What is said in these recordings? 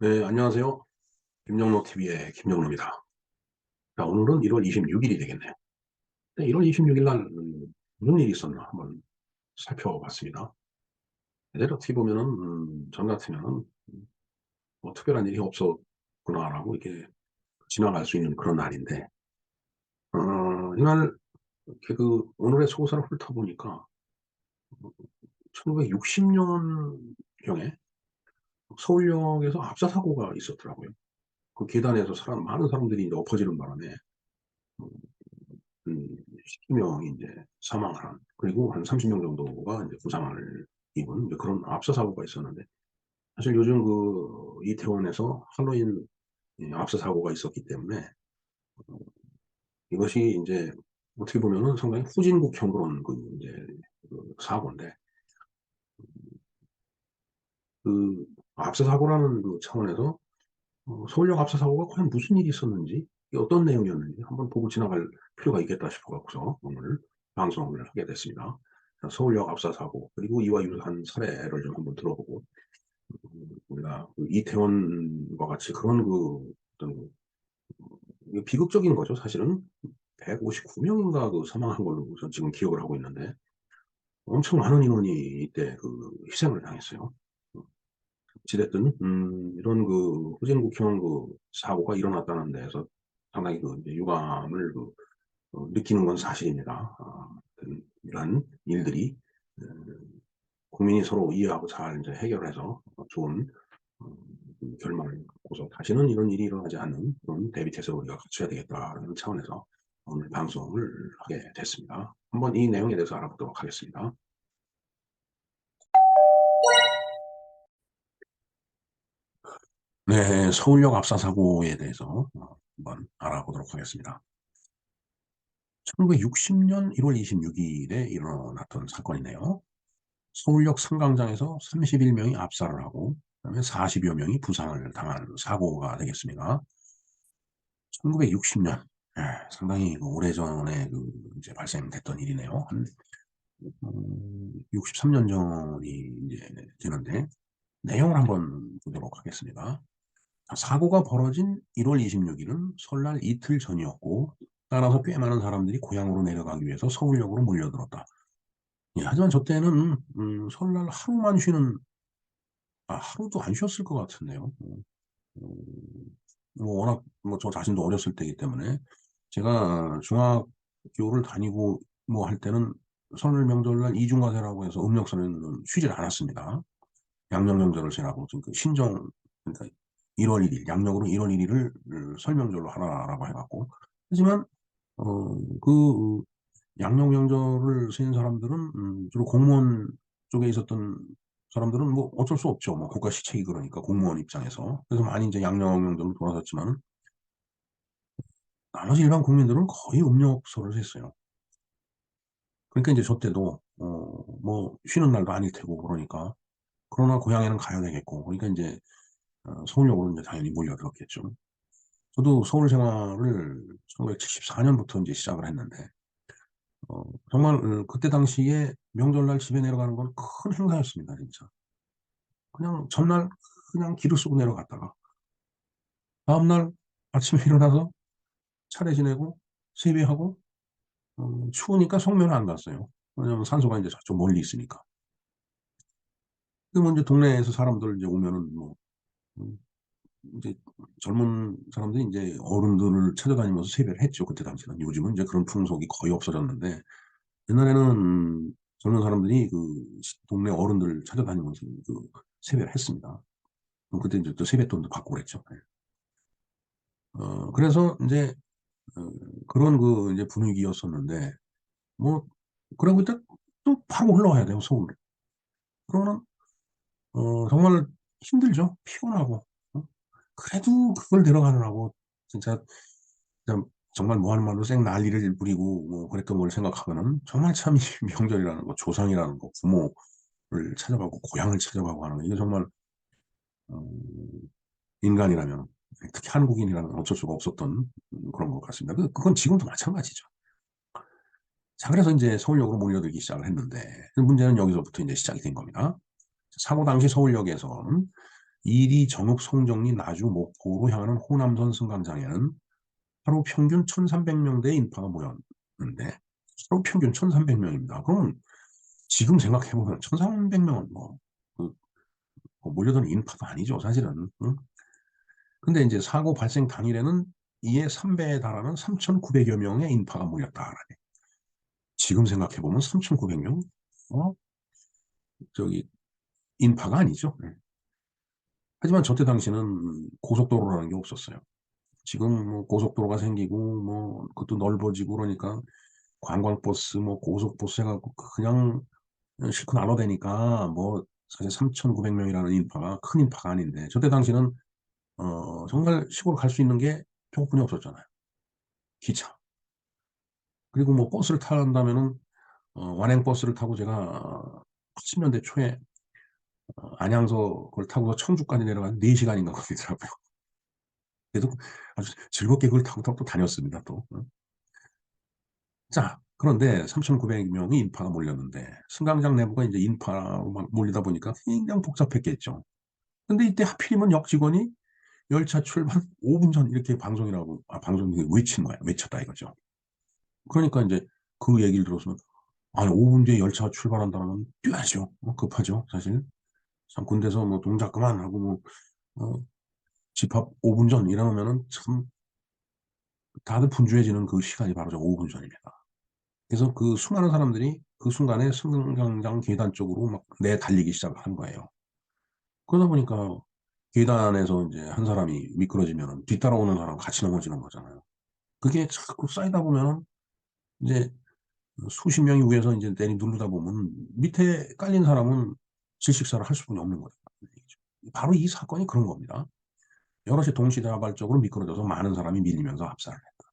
네, 안녕하세요. 김영로 TV의 김영로입니다. 자, 오늘은 1월 26일이 되겠네요. 네, 1월 26일 날 무슨 일이 있었나 한번 살펴봤습니다. 예를 어떻게 보면은 전 같으면은 뭐 특별한 일이 없었구나라고 이렇게 지나갈 수 있는 그런 날인데, 이날 이렇게 오늘의 소사를 훑어보니까 1960년경에 서울역에서 압사 사고가 있었더라고요. 그 계단에서 많은 사람들이 이제 엎어지는 바람에 음, 10명이 이제 사망을 한, 그리고 한 30명 정도가 이제 부상을 입은 이제 그런 압사 사고가 있었는데, 사실 요즘 이태원에서 할로윈 압사 사고가 있었기 때문에 어, 이것이 이제 어떻게 보면은 상당히 후진국형 그런 이제 사고인데, 그 압사 사고라는 차원에서 서울역 압사 사고가 과연 무슨 일이 있었는지, 이게 어떤 내용이었는지 한번 보고 지나갈 필요가 있겠다 싶어 갖고서 오늘 방송을 하게 됐습니다. 자, 서울역 압사 사고 그리고 이와 유사한 사례를 좀 한번 들어보고, 우리가 이태원과 같이 그런 어떤 이게 비극적인 거죠. 사실은 159명인가 사망한 걸로 전 지금 기억을 하고 있는데, 엄청 많은 인원이 이때 희생을 당했어요. 어찌됐든 이런 후진국형 사고가 일어났다는 데에서 상당히 이제 유감을 느끼는 건 사실입니다. 이러한 일들이 국민이 서로 이해하고 잘 이제 해결해서 좋은 결말을 갖고서 다시는 이런 일이 일어나지 않는 그런 대비 태세를 우리가 갖춰야 되겠다는 차원에서 오늘 방송을 하게 됐습니다. 한번 이 내용에 대해서 알아보도록 하겠습니다. 네, 서울역 압사 사고에 대해서 한번 알아보도록 하겠습니다. 1960년 1월 26일에 일어났던 사건이네요. 서울역 승강장에서 31명이 압사를 하고 그다음에 40여 명이 부상을 당한 사고가 되겠습니다. 1960년, 상당히 오래전에 이제 발생됐던 일이네요. 한 63년 전이 이제 되는데, 내용을 한번 보도록 하겠습니다. 사고가 벌어진 1월 26일은 설날 이틀 전이었고, 따라서 꽤 많은 사람들이 고향으로 내려가기 위해서 서울역으로 몰려들었다. 예, 하지만 저 때는 설날 하루만 쉬는, 하루도 안 쉬었을 것 같은데요. 워낙 저 자신도 어렸을 때이기 때문에, 제가 중학교를 다니고 할 때는 설날 명절날 이중과세라고 해서 음력서는 쉬질 않았습니다. 양력 명절을 지나고 지금 신정, 그러니까 1월 1일 양력으로 1월 1일을 설명절로 하라라고 해갖고. 하지만 그 양력 명절을 쓰는 사람들은 주로 공무원 쪽에 있었던 사람들은 뭐 어쩔 수 없죠. 뭐 국가 시책이 그러니까 공무원 입장에서. 그래서 많이 이제 양력 명절로 돌아섰지만, 나머지 일반 국민들은 거의 음력서를 했어요. 그러니까 이제 저 때도 뭐 쉬는 날도 아닐 테고 그러니까, 그러나 고향에는 가야 되겠고, 그러니까 이제 서울역으로 이제 당연히 몰려들었겠죠. 저도 서울 생활을 1974년부터 이제 시작을 했는데, 정말 그때 당시에 명절날 집에 내려가는 건 큰 행사였습니다, 진짜. 그냥 전날 그냥 길을 쓰고 내려갔다가 다음날 아침에 일어나서 차례 지내고 세배하고, 추우니까 성묘는 안 갔어요. 왜냐면 산소가 이제 저쪽 멀리 있으니까. 그러면 이제 동네에서 사람들 이제 오면은 음, 이제 젊은 사람들이 이제 어른들을 찾아다니면서 세배를 했죠. 그때 당시는. 요즘은 이제 그런 풍속이 거의 없어졌는데, 옛날에는 젊은 사람들이 동네 어른들 찾아다니면서 세배를 했습니다. 그때 이제 또 세뱃돈도 받고 그랬죠. 네. 그래서 이제 어, 그런 이제 분위기였었는데, 뭐 그러고 있다 또 바로 올라와야 돼요, 서울. 그러면 정말 힘들죠. 피곤하고. 그래도 그걸 내려가느라고 진짜 참, 정말 무한 말로 쌩 난리를 부리고 그랬던 걸 생각하면은, 정말 참 이 명절이라는 거, 조상이라는 거, 부모를 찾아가고 고향을 찾아가고 하는 거, 이게 정말 어, 인간이라면, 특히 한국인이라면 어쩔 수가 없었던 그런 것 같습니다. 그건 지금도 마찬가지죠. 자, 그래서 이제 서울역으로 몰려들기 시작을 했는데, 문제는 여기서부터 이제 시작이 된 겁니다. 사고 당시 서울역에서는 이리 정읍 송정리 나주 목포로 향하는 호남선 승강장에는 하루 평균 1,300명대의 인파가 모였는데 하루 평균 1,300명입니다. 그러면 지금 생각해보면 1,300명은 그, 몰려드는 인파도 아니죠, 사실은. 응? 근데 이제 사고 발생 당일에는 이에 3배에 달하는 3,900여 명의 인파가 몰렸다. 지금 생각해보면 3,900명? 어? 저기, 인파가 아니죠. 네. 하지만 저때 당시는 고속도로라는 게 없었어요. 지금 뭐 고속도로가 생기고, 뭐, 그것도 넓어지고 그러니까 관광버스, 뭐, 고속버스 해갖고 그냥 실컷 나눠대니까 뭐, 사실 3,900명이라는 인파가 큰 인파가 아닌데, 저때 당시는, 정말 시골 갈 수 있는 게 조금뿐이 없었잖아요. 기차. 그리고 뭐 버스를 타는다면은 완행버스를 타고 제가 80년대 초에 안양서 그걸 타고서 청주까지 내려가는 4시간인가 걸리더라고요. 그래도 아주 즐겁게 그걸 타고 또 다녔습니다. 또. 자, 그런데 3,900명이 인파가 몰렸는데 승강장 내부가 이제 인파로 막 몰리다 보니까 굉장히 복잡했겠죠. 근데 이때 하필이면 역 직원이 열차 출발 5분 전 이렇게 방송이라고 방송이 외친 거야. 외쳤다 이거죠. 그러니까 이제 그 얘기를 들었으면 아니 5분 뒤에 열차가 출발한다면 뛰어야죠. 급하죠, 사실. 참 군대에서 뭐 동작 그만하고 뭐 집합 5분 전 이러면은 참 다들 분주해지는 그 시간이 바로 저 5분 전입니다. 그래서 그 수많은 사람들이 그 순간에 승강장 계단 쪽으로 막 내달리기 시작한 거예요. 그러다 보니까 계단에서 이제 한 사람이 미끄러지면 뒤따라오는 사람 같이 넘어지는 거잖아요. 그게 자꾸 쌓이다 보면은 이제 수십 명이 위에서 이제 내리 누르다 보면 밑에 깔린 사람은 질식사를 할 수밖에 없는 거예요. 바로 이 사건이 그런 겁니다. 여럿이 동시다발적으로 미끄러져서 많은 사람이 밀리면서 압사를 했다.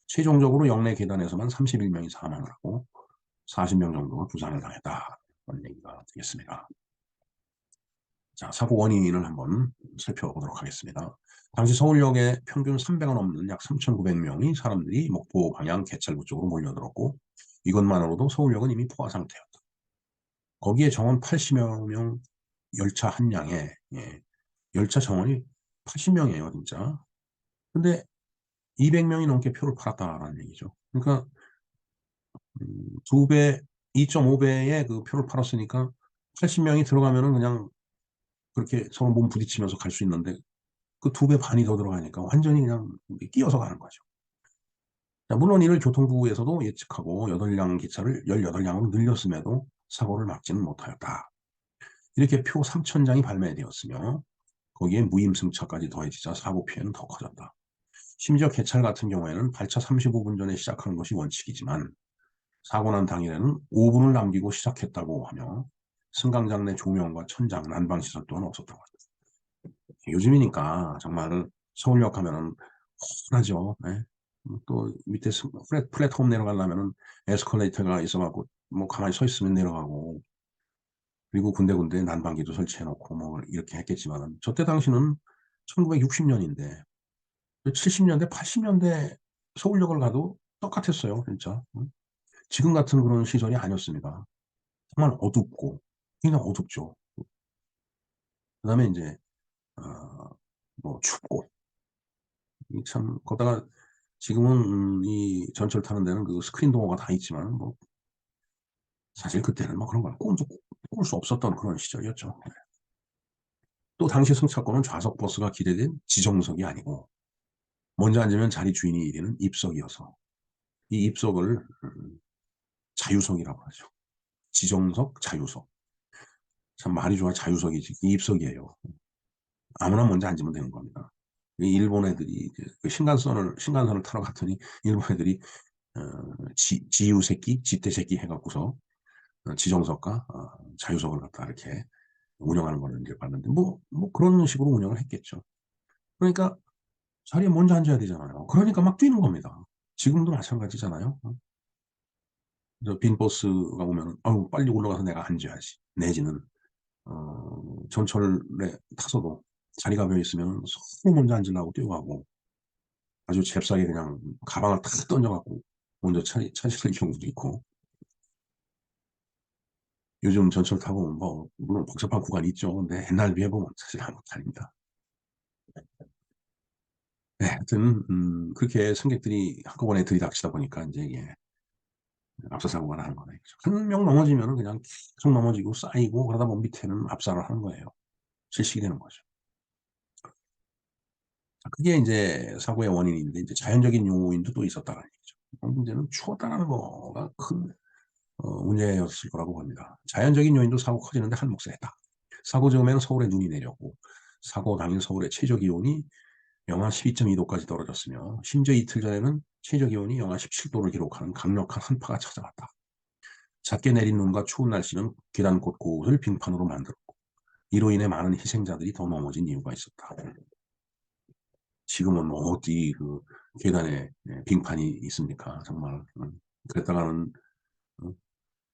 최종적으로 영내 계단에서만 31명이 사망을 하고 40명 정도가 부상을 당했다. 그런 얘기가 되겠습니다. 자, 사고 원인을 한번 살펴보도록 하겠습니다. 당시 서울역에 평균 300원 넘는 약 3,900명이 사람들이 목포 방향 개찰구 쪽으로 몰려들었고 이것만으로도 서울역은 이미 포화 상태였다. 거기에 정원 80여 명 열차 한 량에 열차 정원이 80명이에요, 진짜. 근데 200명이 넘게 표를 팔았다라는 얘기죠. 그러니까 2배, 2.5배의 그 표를 팔았으니까 80명이 들어가면은 그냥 그렇게 서로 몸 부딪히면서 갈 수 있는데 그 2배 반이 더 들어가니까 완전히 그냥 끼어서 가는 거죠. 자, 물론 이를 교통부에서도 예측하고 8량 기차를 18량으로 늘렸음에도 사고를 막지는 못하였다. 이렇게 표 3,000장이 발매되었으며 거기에 무임승차까지 더해지자 사고 피해는 더 커졌다. 심지어 개찰 같은 경우에는 발차 35분 전에 시작하는 것이 원칙이지만 사고 난 당일에는 5분을 남기고 시작했다고 하며 승강장 내 조명과 천장, 난방 시설 또한 없었다고 합니다. 요즘이니까 정말 서울역 하면은 훤하죠. 네? 또 밑에 플랫폼 내려가려면은 에스컬레이터가 있어갖고 뭐 가만히 서 있으면 내려가고 그리고 군데군데 난방기도 설치해놓고 뭐 이렇게 했겠지만은 저때 당시는 1960년인데 70년대, 80년대 서울역을 가도 똑같았어요, 진짜. 지금 같은 그런 시설이 아니었습니다. 정말 어둡고, 그냥 어둡죠. 그 다음에 이제, 어, 뭐, 춥고. 참, 거기다가 지금은, 이 전철 타는 데는 그 스크린 도어가 다 있지만, 뭐, 사실 그때는 뭐 그런 걸 꿀 수 없었던 그런 시절이었죠. 또 당시 승차권은 좌석 버스가 기대된 지정석이 아니고, 먼저 앉으면 자리 주인이 이르는 입석이어서, 이 입석을 자유석이라고 하죠. 지정석, 자유석. 참 말이 좋아 자유석이지. 이 입석이에요. 아무나 먼저 앉으면 되는 겁니다. 일본 애들이 그 신간선을 타러 갔더니 일본 애들이 어, 지유 새끼, 지대 새끼 해갖고서 지정석과 자유석을 갖다 이렇게 운영하는 거를 이제 봤는데 뭐 그런 식으로 운영을 했겠죠. 그러니까 자리에 먼저 앉아야 되잖아요. 그러니까 막 뛰는 겁니다. 지금도 마찬가지잖아요. 빈 버스가 오면 아유 빨리 올라가서 내가 앉아야지. 내지는 전철에 타서도 자리가 비어 있으면 서로 먼저 앉으려고 뛰어가고 아주 잽싸게 그냥 가방을 탁 던져갖고 먼저 차지는 경우도 있고 요즘 전철 타고 뭐 물론 복잡한 구간이 있죠. 근데 옛날 비해 보면 사실 아무것도 아닙니다. 네, 하여튼 그렇게 승객들이 한꺼번에 들이닥치다 보니까 이제 이게 압사 사고가 나는 거네요. 한 명 넘어지면은 그냥 계속 넘어지고 쌓이고 그러다 보면 밑에는 압사를 하는 거예요. 질식이 되는 거죠. 자, 그게 이제 사고의 원인인데 이제 자연적인 요인도 또 있었다는 얘기죠. 문제는 추웠다는 거가 큰 문제였을 거라고 봅니다. 자연적인 요인도 사고 커지는데 한 몫을 했다. 사고 즈음에는 서울에 눈이 내렸고 사고 당일 서울의 최저 기온이 영하 12.2도까지 떨어졌으며 심지어 이틀 전에는 최저 기온이 영하 17도를 기록하는 강력한 한파가 찾아왔다. 잦게 내린 눈과 추운 날씨는 계단 곳곳을 빙판으로 만들었고 이로 인해 많은 희생자들이 더 넘어진 이유가 있었다. 지금은 뭐 어디 그 계단에 빙판이 있습니까? 정말 그랬다가는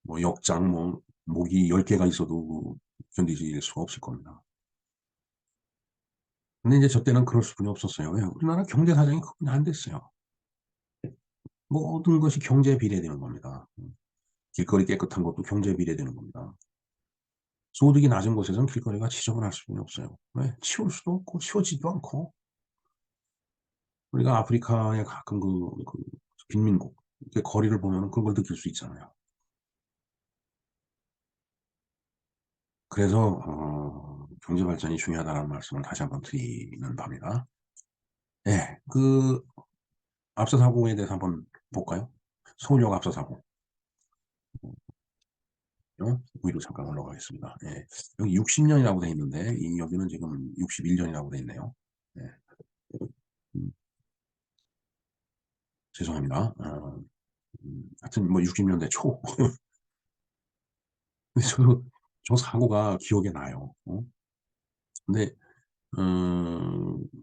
뭐 역장 뭐 목이 10개가 있어도 견디질 수가 없을 겁니다. 근데 이제 저 때는 그럴 수뿐이 없었어요. 왜? 우리나라 경제 사정이 그렇게 안 됐어요. 모든 것이 경제에 비례되는 겁니다. 길거리 깨끗한 것도 경제에 비례되는 겁니다. 소득이 낮은 곳에서는 길거리가 지저분할 수뿐이 없어요. 왜? 치울 수도 없고 치워지지도 않고. 우리가 아프리카에 가끔 그 빈민국 이렇게 거리를 보면 그걸 느낄 수 있잖아요. 그래서 경제 발전이 중요하다는 말씀을 다시 한번 드리는 바입니다. 예, 그 압사 사고에 대해서 한번 볼까요? 서울역 압사 사고. 위로 잠깐 올라가겠습니다. 예, 여기 60년이라고 돼 있는데 여기는 지금 61년이라고 돼 있네요. 예, 음, 죄송합니다. 하여튼 뭐 60년대 초. 저 사고가 기억에 나요. 근데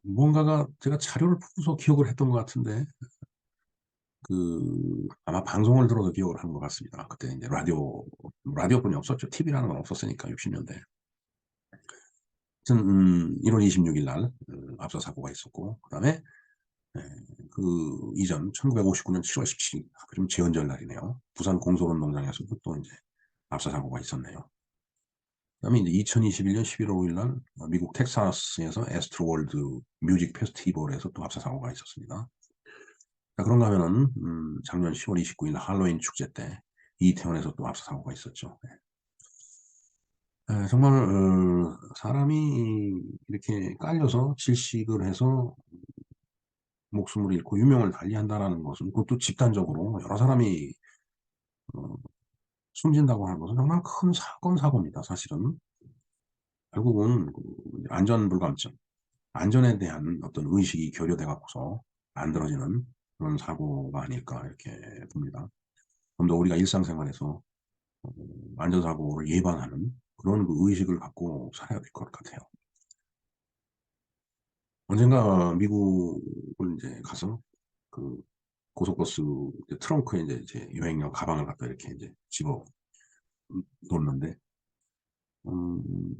뭔가가 제가 자료를 보고서 기억을 했던 것 같은데 아마 방송을 들어서 기억을 한 것 같습니다. 그때 이제 라디오뿐이 없었죠. TV라는 건 없었으니까 60년대. 하여튼 1월 26일 날 압사 사고가 있었고 그다음에 예, 그 이전 1959년 7월 17일 그럼 재헌절 날이네요. 부산 공설운동장에서도 또 이제 압사 사고가 있었네요. 그다음에 이제 2021년 11월 5일 날 미국 텍사스에서 에스트로월드 뮤직 페스티벌에서 또 압사 사고가 있었습니다. 자, 그런가 하면은 작년 10월 29일 할로윈 축제 때 이태원에서 또 압사 사고가 있었죠. 정말 사람이 이렇게 깔려서 질식을 해서 목숨을 잃고 유명을 달리한다는 것은 그것도 집단적으로 여러 사람이 어, 숨진다고 하는 것은 정말 큰 사건 사고입니다. 사실은 결국은 그 안전불감증, 안전에 대한 어떤 의식이 결여돼 갖고서 만들어지는 그런 사고가 아닐까 이렇게 봅니다. 좀 더 우리가 일상생활에서 어, 안전사고를 예방하는 그런 그 의식을 갖고 살아야 될 것 같아요. 언젠가 미국을 이제 가서 그 고속버스 트렁크에 이제 제 여행용 가방을 갖다 이렇게 이제 집어 놓는데, 음,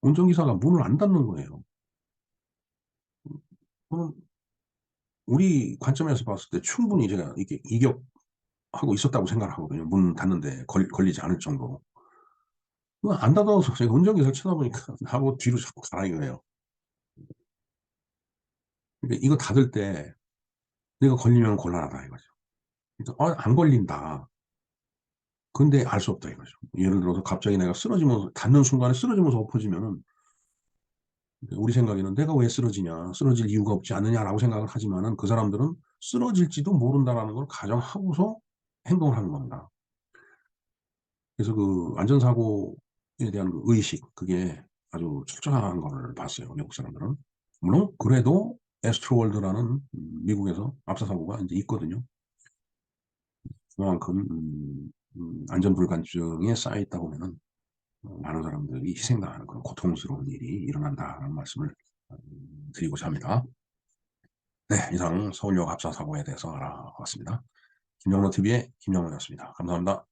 운전기사가 문을 안 닫는 거예요. 저는 우리 관점에서 봤을 때 충분히 제가 이렇게 이격하고 있었다고 생각을 하거든요. 문 닫는데 걸리지 않을 정도로. 안 닫아서 제가 운전기사를 쳐다보니까 나보고 뒤로 자꾸 가라 이거예요. 그러니까 이거 닫을 때 내가 걸리면 곤란하다 이거죠. 그래서 안 걸린다. 근데 알 수 없다 이거죠. 예를 들어서 갑자기 내가 쓰러지면서 닿는 순간에 쓰러지면서 엎어지면은 우리 생각에는 내가 왜 쓰러지냐, 쓰러질 이유가 없지 않느냐라고 생각을 하지만은 그 사람들은 쓰러질지도 모른다라는 걸 가정하고서 행동을 하는 겁니다. 그래서 그 안전사고에 대한 그 의식, 그게 아주 철저한 걸 봤어요, 미국 사람들은. 물론 그래도 에스트로월드라는 미국에서 압사사고가 이제 있거든요. 그만큼 안전불감증에 쌓여 있다 보면은 많은 사람들이 희생당하는 그런 고통스러운 일이 일어난다는 말씀을 드리고자 합니다. 네, 이상 서울역 압사 사고에 대해서 알아봤습니다. 김영로 TV의 김영로였습니다. 감사합니다.